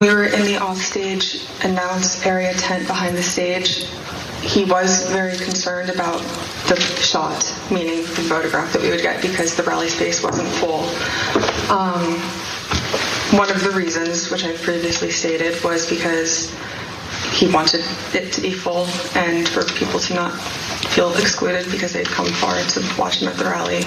We were in the offstage announce area tent behind the stage. He was very concerned about the shot, meaning the photograph that we would get, because the rally space wasn't full. One of the reasons, which I previously stated, was because he wanted it to be full and for people to not feel excluded because they'd come far to watch him at the rally.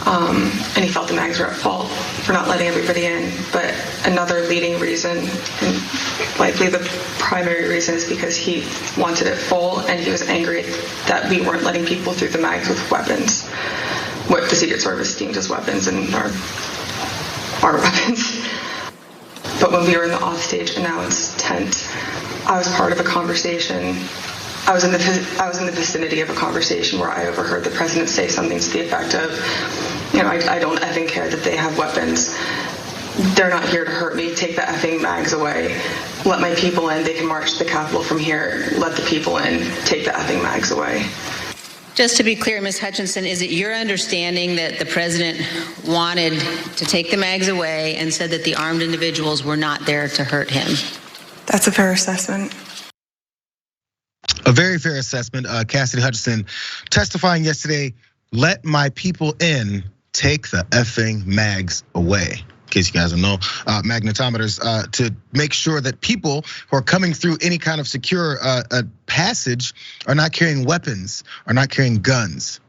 And he felt the mags were at fault for not letting everybody in. But another leading reason, and likely the primary reason, is because he wanted it full and he was angry that we weren't letting people through the mags with weapons, what the Secret Service deemed as weapons and our weapons. But when we were in the offstage announce tent, I was part of a conversation. I was in the vicinity of a conversation where I overheard the president say something to the effect of, I don't effing care that they have weapons. They're not here to hurt me. Take the effing mags away. Let my people in. They can march to the Capitol from here. Let the people in. Take the effing mags away. Just to be clear, Ms. Hutchinson, is it your understanding that the president wanted to take the mags away and said that the armed individuals were not there to hurt him? That's a fair assessment. A very fair assessment. Cassidy Hutchinson testifying yesterday, let my people in, take the effing mags away. In case you guys don't know, magnetometers to make sure that people who are coming through any kind of secure passage are not carrying weapons, are not carrying guns.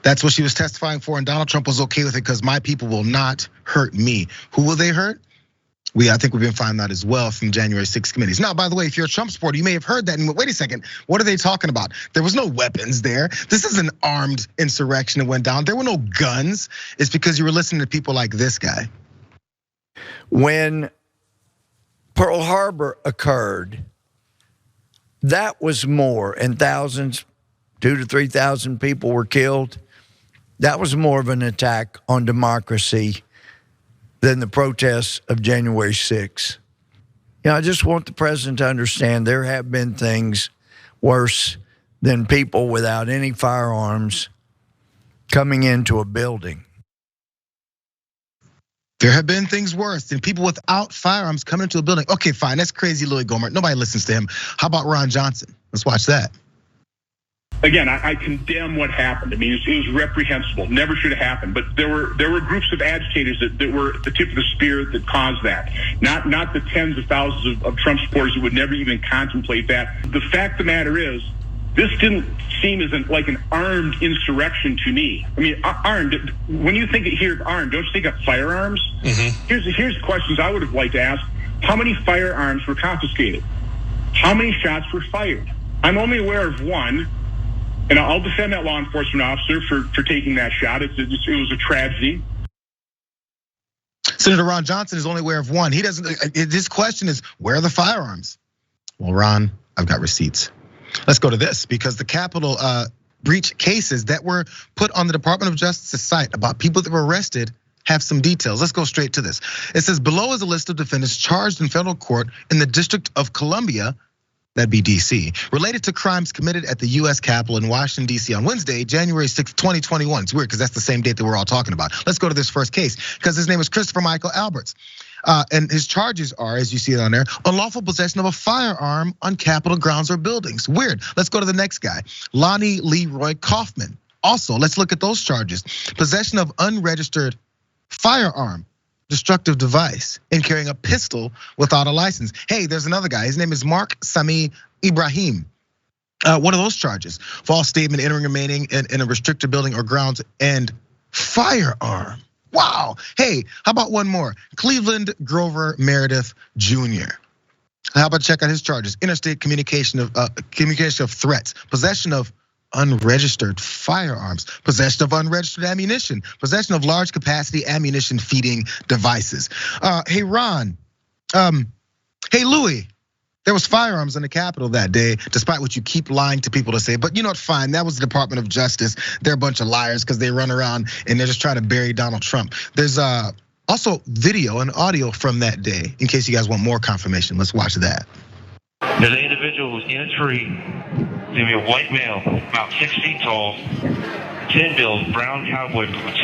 That's what she was testifying for, and Donald Trump was okay with it because my people will not hurt me. Who will they hurt? I think we've been finding that as well from January 6th committees. Now, by the way, if you're a Trump supporter, you may have heard that and wait a second, what are they talking about? There was no weapons there. This is an armed insurrection that went down. There were no guns. It's because you were listening to people like this guy. When Pearl Harbor occurred, that was more, and thousands, 2,000 to 3,000 people were killed. That was more of an attack on democracy than the protests of January 6th. I just want the president to understand there have been things worse than people without any firearms coming into a building. There have been things worse than people without firearms coming into a building. Okay, fine, that's crazy, Louis Gohmert. Nobody listens to him. How about Ron Johnson? Let's watch that. Again, I condemn what happened. I mean, it was reprehensible. Never should have happened. But there were groups of agitators that were at the tip of the spear that caused that. Not the tens of thousands of Trump supporters who would never even contemplate that. The fact of the matter is, this didn't seem as like an armed insurrection to me. I mean, armed. When you hear of armed, don't you think of firearms? Mm-hmm. Here's the questions I would have liked to ask: how many firearms were confiscated? How many shots were fired? I'm only aware of one. And I'll defend that law enforcement officer for taking that shot. It was a tragedy. Senator Ron Johnson is only aware of one. He doesn't. His question is, where are the firearms? Well, Ron, I've got receipts. Let's go to this because the Capitol breach cases that were put on the Department of Justice's site about people that were arrested have some details. Let's go straight to this. It says below is a list of defendants charged in federal court in the District of Columbia. That'd be DC, related to crimes committed at the US Capitol in Washington, DC on Wednesday, January 6th, 2021. It's weird because that's the same date that we're all talking about. Let's go to this first case because his name is Christopher Michael Alberts. And his charges are, as you see it on there, unlawful possession of a firearm on Capitol grounds or buildings. Weird. Let's go to the next guy, Lonnie Leroy Kaufman. Also, let's look at those charges. Possession of unregistered firearm, destructive device, and carrying a pistol without a license. Hey, there's another guy. His name is Mark Sami Ibrahim. What are those charges? False statement, entering, remaining in a restricted building or grounds, and firearm. Wow. Hey, how about one more? Cleveland Grover Meredith Jr. How about check out his charges? Interstate communication of threats, possession of unregistered firearms, possession of unregistered ammunition, possession of large capacity ammunition feeding devices. Hey, Ron, hey, Louis, there was firearms in the Capitol that day, despite what you keep lying to people to say. But you know what, fine, that was the Department of Justice. They're a bunch of liars because they run around and they're just trying to bury Donald Trump. There's also video and audio from that day, in case you guys want more confirmation. Let's watch that. There's an individual who's in a tree. He's gonna be a white male, about 6 feet tall, tin build, brown cowboy boots.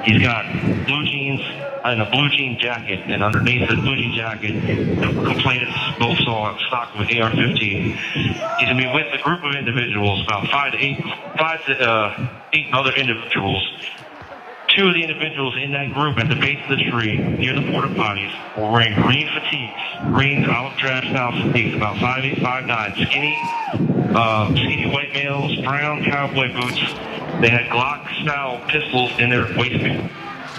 He's got blue jeans, in a blue jean jacket, and underneath the blue jean jacket, the complainants both saw a stock of an AR-15. He's going to be with a group of individuals, about five to eight other individuals. Two of the individuals in that group at the base of the tree near the porta potties were wearing green fatigues, green olive drab style fatigues, about 5'8", 5'9", skinny white males, brown cowboy boots. They had Glock style pistols in their waistband.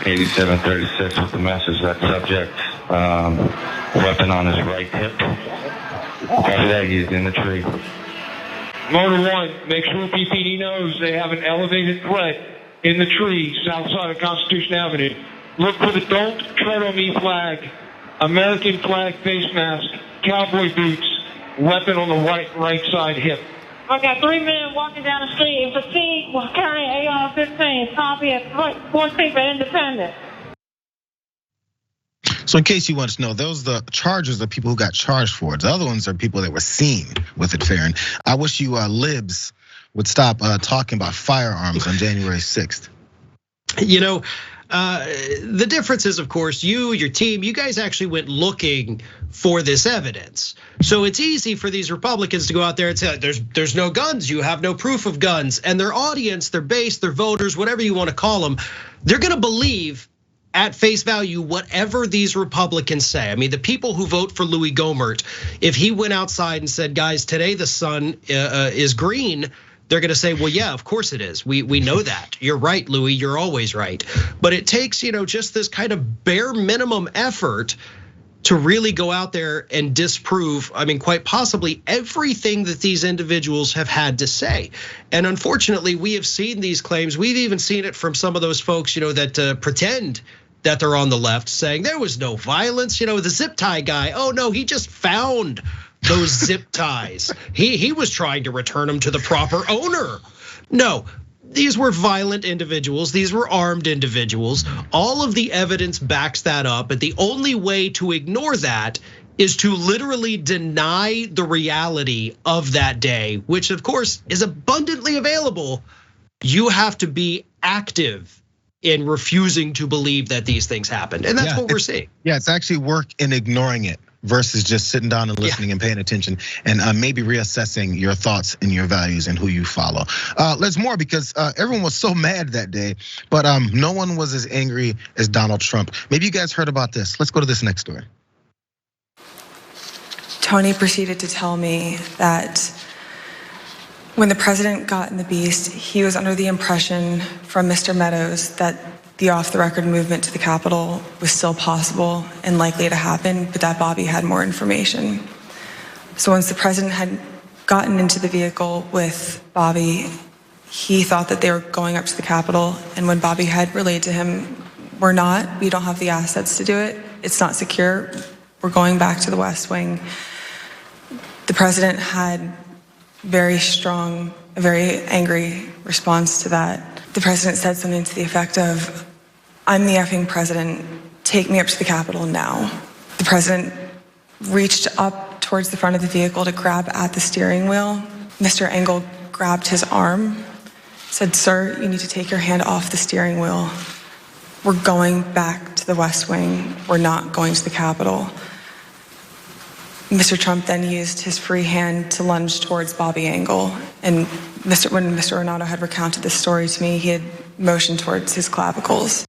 8736 with the message that subject, weapon on his right hip. After that, he's in the tree. Motor 1, make sure PPD knows they have an elevated threat in the tree south side of Constitution Avenue. Look for the Don't Tread on Me flag, American flag face mask, cowboy boots, weapon on the right side hip. I got 3 men walking down the street in fatigue while carrying AR-15, copy at 14th and Independent. So in case you want to know, those the charges are people who got charged for it. The other ones are people that were seen with it, Farron. I wish you libs would stop talking about firearms on January 6th. You know, the difference is, of course, your team, you guys actually went looking for this evidence. So it's easy for these Republicans to go out there and say, there's no guns, you have no proof of guns. And their audience, their base, their voters, whatever you want to call them, they're gonna believe at face value whatever these Republicans say. I mean, the people who vote for Louis Gohmert, if he went outside and said, guys, today the sun is green, they're gonna say, well, yeah, of course it is. We know that. You're right, Louis, you're always right. But it takes, just this kind of bare minimum effort to really go out there and disprove, I mean, quite possibly everything that these individuals have had to say. And unfortunately, we have seen these claims. We've even seen it from some of those folks, that pretend that they're on the left, saying there was no violence. The zip tie guy, oh no, he just found those zip ties. He was trying to return them to the proper owner. No, these were violent individuals. These were armed individuals. All of the evidence backs that up. And the only way to ignore that is to literally deny the reality of that day, which of course is abundantly available. You have to be active in refusing to believe that these things happened. And that's what we're seeing. Yeah, it's actually work in ignoring it versus just sitting down and listening and paying attention and maybe reassessing your thoughts and your values and who you follow. Let's more because everyone was so mad that day, but no one was as angry as Donald Trump. Maybe you guys heard about this. Let's go to this next story. Tony proceeded to tell me that when the president got in the Beast, he was under the impression from Mr. Meadows that the off-the-record movement to the Capitol was still possible and likely to happen, but that Bobby had more information. So once the president had gotten into the vehicle with Bobby, he thought that they were going up to the Capitol, and when Bobby had relayed to him, we don't have the assets to do it, it's not secure, we're going back to the West Wing. The president had very strong, a very angry response to that. The president said something to the effect of, I'm the effing president, take me up to the Capitol now. The president reached up towards the front of the vehicle to grab at the steering wheel. Mr. Engel grabbed his arm, said, sir, you need to take your hand off the steering wheel. We're going back to the West Wing, we're not going to the Capitol. Mr. Trump then used his free hand to lunge towards Bobby Engel. And when Mr. Ornato had recounted this story to me, he had motioned towards his clavicles.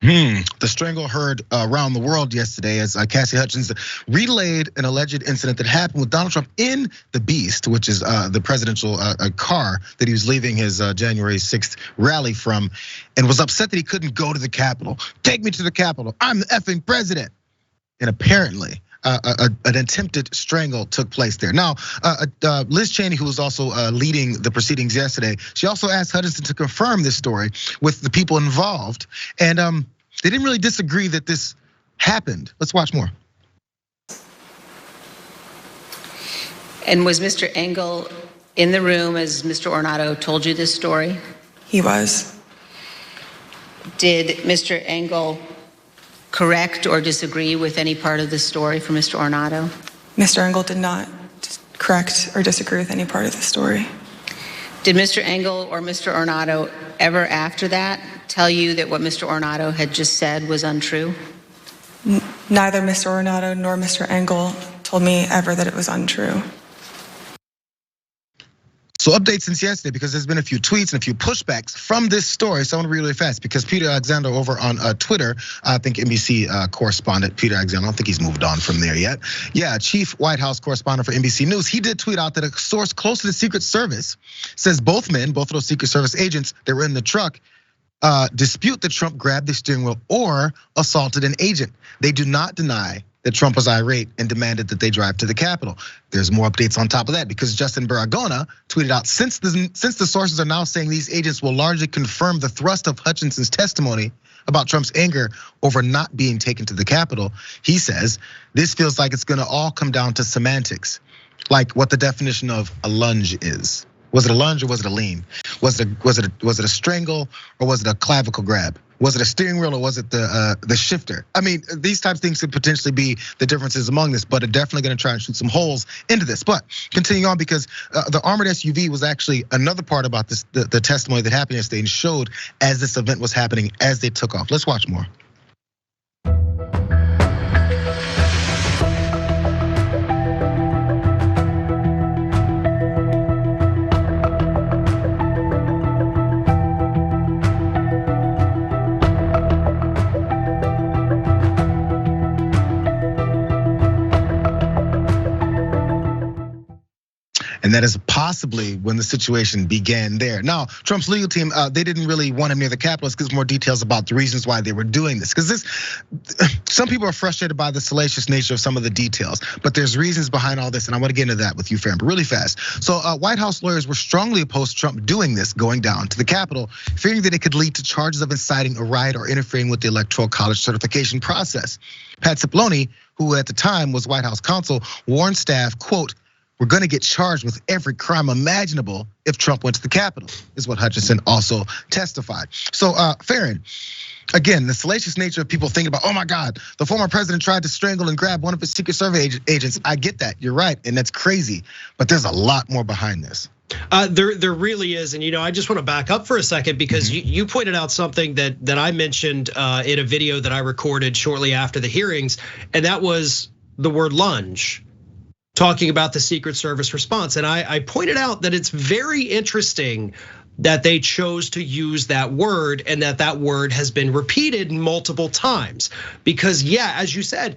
The strangle heard around the world yesterday as Cassidy Hutchinson relayed an alleged incident that happened with Donald Trump in the Beast, which is the presidential car that he was leaving his January 6th rally from, and was upset that he couldn't go to the Capitol. Take me to the Capitol, I'm the effing president. And apparently, an attempted strangle took place there. Now, Liz Cheney, who was also leading the proceedings yesterday, she also asked Hutchinson to confirm this story with the people involved. And they didn't really disagree that this happened. Let's watch more. And was Mr. Engel in the room as Mr. Ornato told you this story? He was. Did Mr. Engel correct or disagree with any part of the story from Mr. Ornato? Mr. Engel did not correct or disagree with any part of the story. Did Mr. Engel or Mr. Ornato ever after that tell you that what Mr. Ornato had just said was untrue? Neither Mr. Ornato nor Mr. Engel told me ever that it was untrue. So updates since yesterday, because there's been a few tweets and a few pushbacks from this story. So I want to read really fast because Peter Alexander over on Twitter, I think NBC correspondent Peter Alexander, I don't think he's moved on from there yet. Yeah, chief White House correspondent for NBC News. He did tweet out that a source close to the Secret Service says both of those Secret Service agents that were in the truck dispute that Trump grabbed the steering wheel or assaulted an agent. They do not deny that Trump was irate and demanded that they drive to the Capitol. There's more updates on top of that because Justin Baragona tweeted out, since the sources are now saying these agents will largely confirm the thrust of Hutchinson's testimony about Trump's anger over not being taken to the Capitol, he says, this feels like it's gonna all come down to semantics, like what the definition of a lunge is. Was it a lunge or was it a lean? Was it a strangle or was it a clavicle grab? Was it a steering wheel or was it the shifter? I mean, these types of things could potentially be the differences among this, but are definitely gonna try and shoot some holes into this. But continuing on, because the armored SUV was actually another part about this, the testimony that happened yesterday and showed as this event was happening, as they took off. Let's watch more. And that is possibly when the situation began there. Now, Trump's legal team, they didn't really want him near the Capitol. Let's give more details about the reasons why they were doing this. Because some people are frustrated by the salacious nature of some of the details, but there's reasons behind all this, and I want to get into that with you, Farron, but really fast. So White House lawyers were strongly opposed to Trump doing this, going down to the Capitol, fearing that it could lead to charges of inciting a riot or interfering with the Electoral College certification process. Pat Cipollone, who at the time was White House counsel, warned staff, quote, "We're gonna get charged with every crime imaginable if Trump went to the Capitol," is what Hutchinson also testified. So Farron, again, the salacious nature of people thinking about, oh my God, the former president tried to strangle and grab one of his Secret Service agents. I get that, you're right, and that's crazy, but there's a lot more behind this. There really is, and I just want to back up for a second because you pointed out something that I mentioned in a video that I recorded shortly after the hearings, and that was the word lunge, talking about the Secret Service response. And I pointed out that it's very interesting that they chose to use that word and that word has been repeated multiple times. Because yeah, as you said,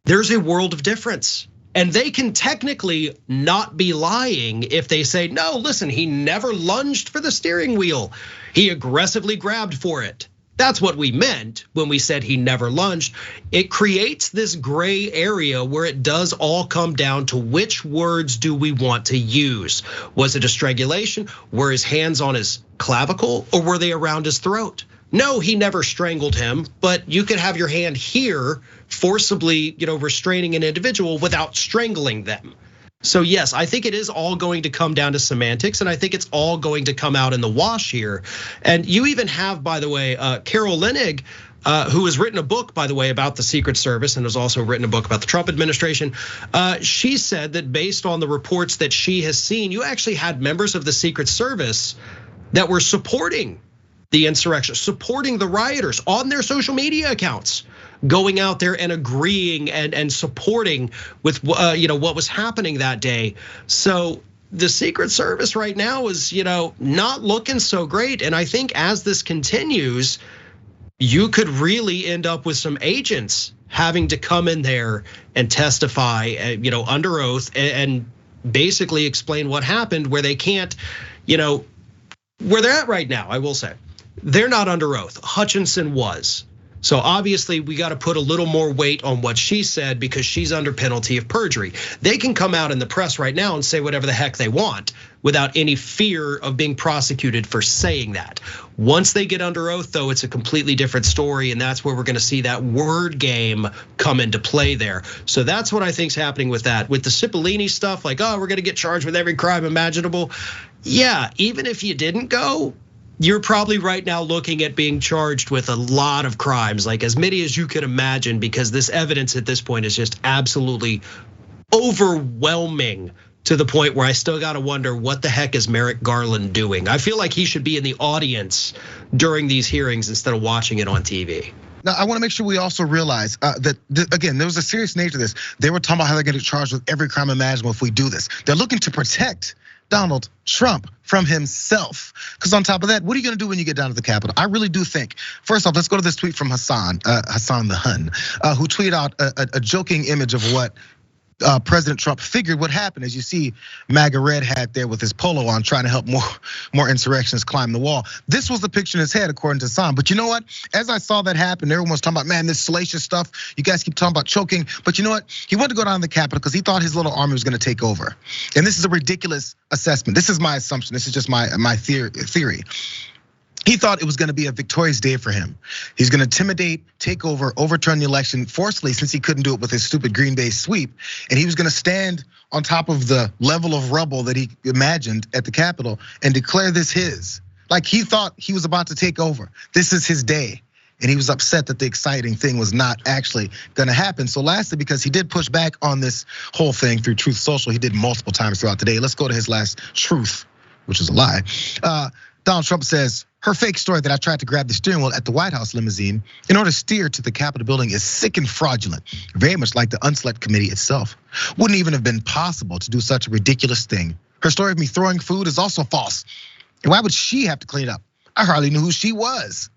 there's a world of difference. And they can technically not be lying if they say, no, listen, he never lunged for the steering wheel. He aggressively grabbed for it. That's what we meant when we said he never lunged. It creates this gray area where it does all come down to which words do we want to use? Was it a strangulation? Were his hands on his clavicle or were they around his throat? No, he never strangled him, but you could have your hand here forcibly, restraining an individual without strangling them. So yes, I think it is all going to come down to semantics, and I think it's all going to come out in the wash here. And you even have, by the way, Carol Leonnig, who has written a book, by the way, about the Secret Service and has also written a book about the Trump administration. She said that based on the reports that she has seen, you actually had members of the Secret Service that were supporting the insurrection, supporting the rioters on their social media accounts, going out there and agreeing and supporting with what was happening that day. So the Secret Service right now is not looking so great. And I think as this continues, you could really end up with some agents having to come in there and testify, under oath and basically explain what happened, where they can't, where they're at right now. I will say they're not under oath. Hutchinson was. So obviously we got to put a little more weight on what she said because she's under penalty of perjury. They can come out in the press right now and say whatever the heck they want without any fear of being prosecuted for saying that. Once they get under oath though, it's a completely different story, and that's where we're gonna see that word game come into play there. So that's what I think's happening with that. With the Cipollone stuff, like, oh, we're gonna get charged with every crime imaginable. Yeah, even if you didn't go, you're probably right now looking at being charged with a lot of crimes, like as many as you could imagine, because this evidence at this point is just absolutely overwhelming to the point where I still got to wonder what the heck is Merrick Garland doing. I feel like he should be in the audience during these hearings instead of watching it on TV. Now, I want to make sure we also realize that, again, there was a serious nature to this. They were talking about how they're going to charge with every crime imaginable if we do this. They're looking to protect Donald Trump from himself. Because on top of that, what are you going to do when you get down to the Capitol? I really do think, first off, let's go to this tweet from Hassan the Hun, who tweeted out a joking image of what President Trump figured would happen. As you see MAGA red hat there with his polo on, trying to help more insurrectionists climb the wall. This was the picture in his head, according to Sam. But you know what? As I saw that happen, everyone was talking about, man, this salacious stuff. You guys keep talking about choking. But you know what? He wanted to go down to the Capitol because he thought his little army was going to take over. And this is a ridiculous assessment. This is my assumption. This is just my theory. He thought it was going to be a victorious day for him. He's going to intimidate, take over, overturn the election forcefully, since he couldn't do it with his stupid Green Bay sweep. And he was going to stand on top of the level of rubble that he imagined at the Capitol and declare this his. Like, he thought he was about to take over. This is his day. And he was upset that the exciting thing was not actually gonna happen. So lastly, because he did push back on this whole thing through Truth Social, he did multiple times throughout the day. Let's go to his last truth, which is a lie. Donald Trump says, her fake story that I tried to grab the steering wheel at the White House limousine in order to steer to the Capitol building is sick and fraudulent, very much like the Unselect Committee itself. Wouldn't even have been possible to do such a ridiculous thing. Her story of me throwing food is also false. And why would she have to clean it up? I hardly knew who she was.